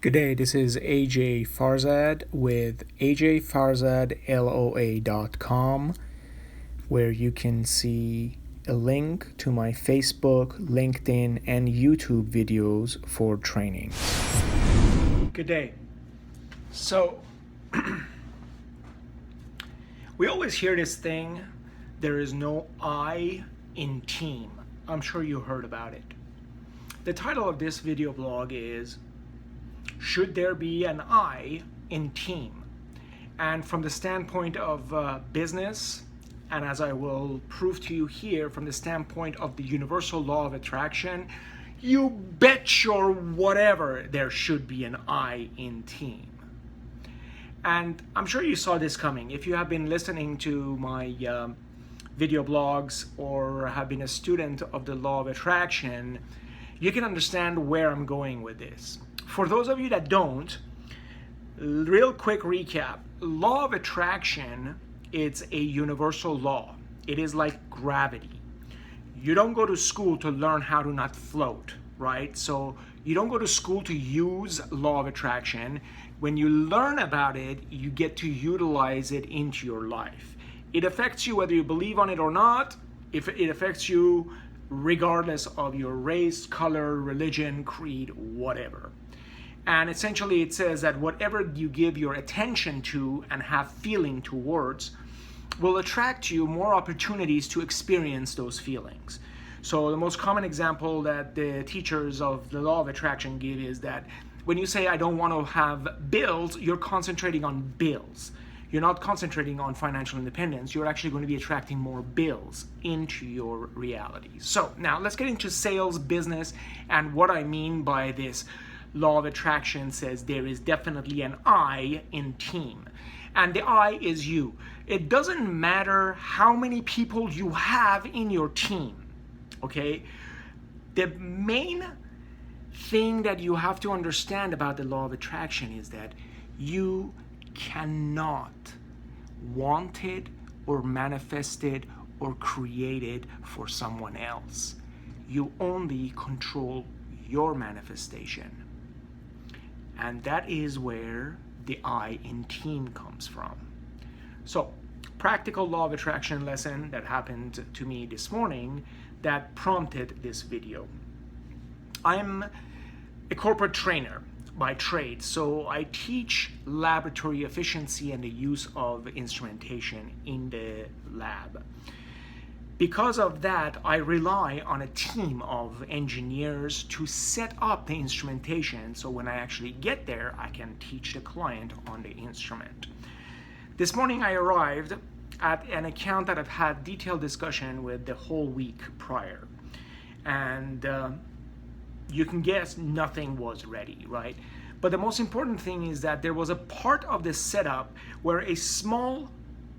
Good day, this is a.j.farzad with a.j.farzad.com, where you can see a link to my Facebook, LinkedIn, and YouTube videos for training. Good day. So, we always hear this thing, there is no I in team. I'm sure you heard about it. The title of this video blog is, should there be an I in team? And from the standpoint of business, and as I will prove to you here, from the standpoint of the universal law of attraction, you bet your whatever there should be an I in team. And I'm sure you saw this coming. If you have been listening to my video blogs or have been a student of the law of attraction, you can understand where I'm going with this. For those of you that don't, real quick recap. Law of attraction, it's a universal law. It is like gravity. You don't go to school to learn how to not float, right? So you don't go to school to use law of attraction. When you learn about it, you get to utilize it into your life. It affects you whether you believe on it or not. If it affects you regardless of your race, color, religion, creed, whatever. And essentially it says that whatever you give your attention to and have feeling towards will attract you more opportunities to experience those feelings. So the most common example that the teachers of the law of attraction give is that when you say, I don't want to have bills, you're concentrating on bills. You're not concentrating on financial independence. You're actually going to be attracting more bills into your reality. So now let's get into sales, business, and what I mean by this. Law of attraction says there is definitely an I in team. And the I is you. It doesn't matter how many people you have in your team, okay? The main thing that you have to understand about the law of attraction is that you cannot want it or manifest it or create it for someone else. You only control your manifestation. And that is where the I in team comes from. So, practical law of attraction lesson that happened to me this morning that prompted this video. I'm a corporate trainer by trade, so I teach laboratory efficiency and the use of instrumentation in the lab. Because of that, I rely on a team of engineers to set up the instrumentation so when I actually get there, I can teach the client on the instrument. This morning I arrived at an account that I've had detailed discussion with the whole week prior. And you can guess nothing was ready, right? But the most important thing is that there was a part of the setup where a small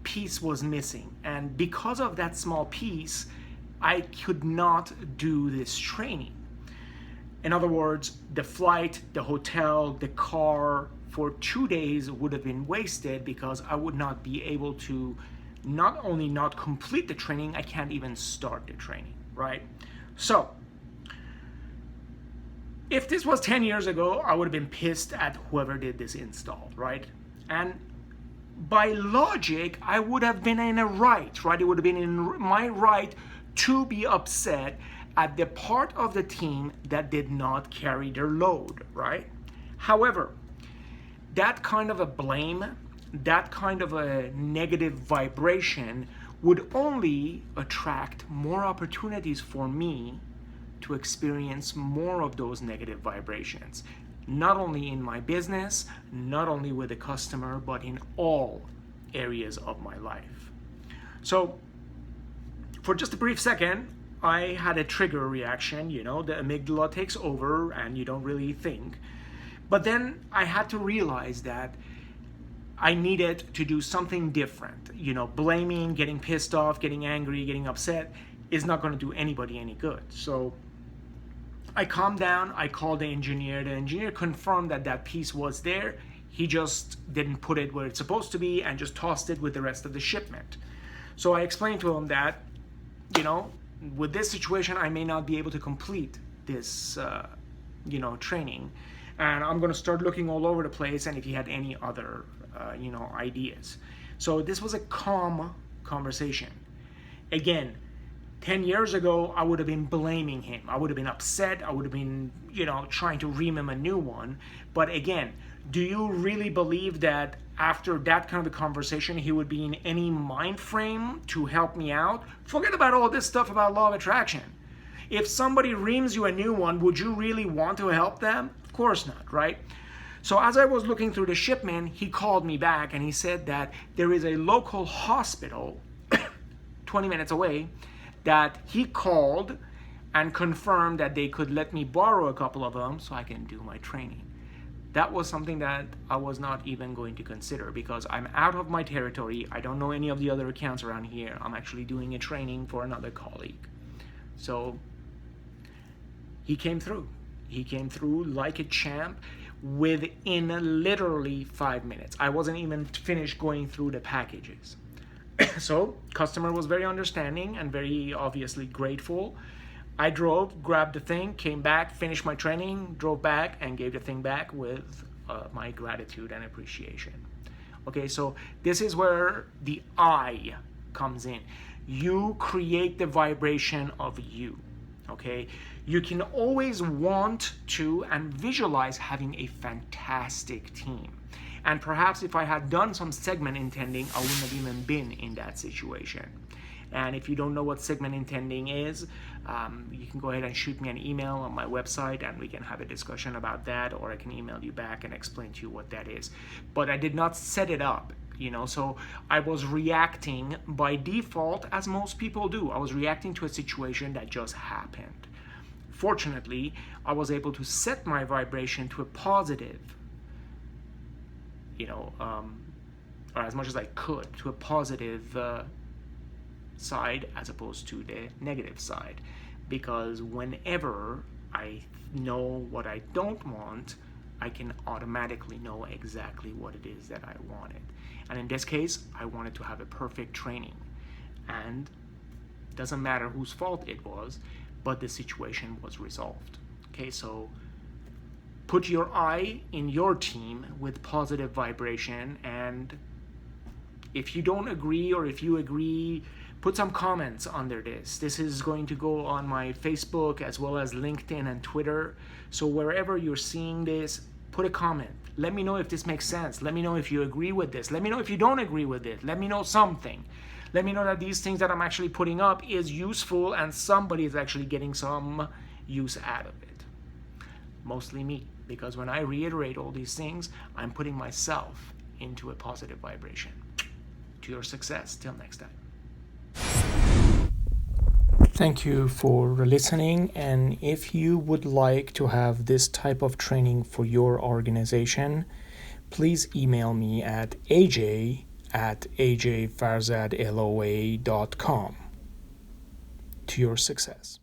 piece was missing, and because of that small piece I could not do this training. In other words, the flight, the hotel, the car for 2 days would have been wasted because I would not be able to not only not complete the training, I can't even start the training, right? So if this was 10 years ago, I would have been pissed at whoever did this install, right? And by logic, I would have been in a right? It would have been in my right to be upset at the part of the team that did not carry their load, right? However, that kind of a blame, that kind of a negative vibration would only attract more opportunities for me to experience more of those negative vibrations. Not only in my business, not only with the customer, but in all areas of my life. So for just a brief second, I had a trigger reaction, the amygdala takes over and you don't really think. But then I had to realize that I needed to do something different. Blaming, getting pissed off, getting angry, getting upset is not going to do anybody any good. So I calmed down, I called the engineer confirmed that that piece was there, he just didn't put it where it's supposed to be and just tossed it with the rest of the shipment. So I explained to him that, with this situation I may not be able to complete this, training, And I'm going to start looking all over the place, and if he had any other ideas. So this was a calm conversation. Again, 10 years ago, I would have been blaming him. I would have been upset. I would have been, trying to ream him a new one. But again, do you really believe that after that kind of a conversation, he would be in any mind frame to help me out? Forget about all this stuff about law of attraction. If somebody reams you a new one, would you really want to help them? Of course not, right? So as I was looking through the shipment, he called me back and he said that there is a local hospital 20 minutes away that he called and confirmed that they could let me borrow a couple of them so I can do my training. That was something that I was not even going to consider because I'm out of my territory. I don't know any of the other accounts around here. I'm actually doing a training for another colleague. So he came through. He came through like a champ within literally 5 minutes. I wasn't even finished going through the packages. So customer was very understanding and very obviously grateful. I drove, grabbed the thing, came back, finished my training, drove back, and gave the thing back with my gratitude and appreciation. Okay, so this is where the I comes in. You create the vibration of you. Okay, you can always want to and visualize having a fantastic team. And perhaps if I had done some segment intending, I wouldn't have even been in that situation. And if you don't know what segment intending is, you can go ahead and shoot me an email on my website and we can have a discussion about that, or I can email you back and explain to you what that is. But I did not set it up, so I was reacting by default, as most people do. I was reacting to a situation that just happened. Fortunately, I was able to set my vibration to a positive, or as much as I could, to a positive side as opposed to the negative side. Because whenever I know what I don't want, I can automatically know exactly what it is that I wanted. And in this case, I wanted to have a perfect training. And it doesn't matter whose fault it was, but the situation was resolved. Okay, so put your I in your team with positive vibration, and if you don't agree or if you agree, put some comments under this. This is going to go on my Facebook as well as LinkedIn and Twitter. So wherever you're seeing this, put a comment. Let me know if this makes sense. Let me know if you agree with this. Let me know if you don't agree with it. Let me know something. Let me know that these things that I'm actually putting up is useful and somebody is actually getting some use out of it. Mostly me, because when I reiterate all these things, I'm putting myself into a positive vibration. To your success. Till next time. Thank you for listening, and if you would like to have this type of training for your organization, please email me at aj@a.j.farzad.com. To your success.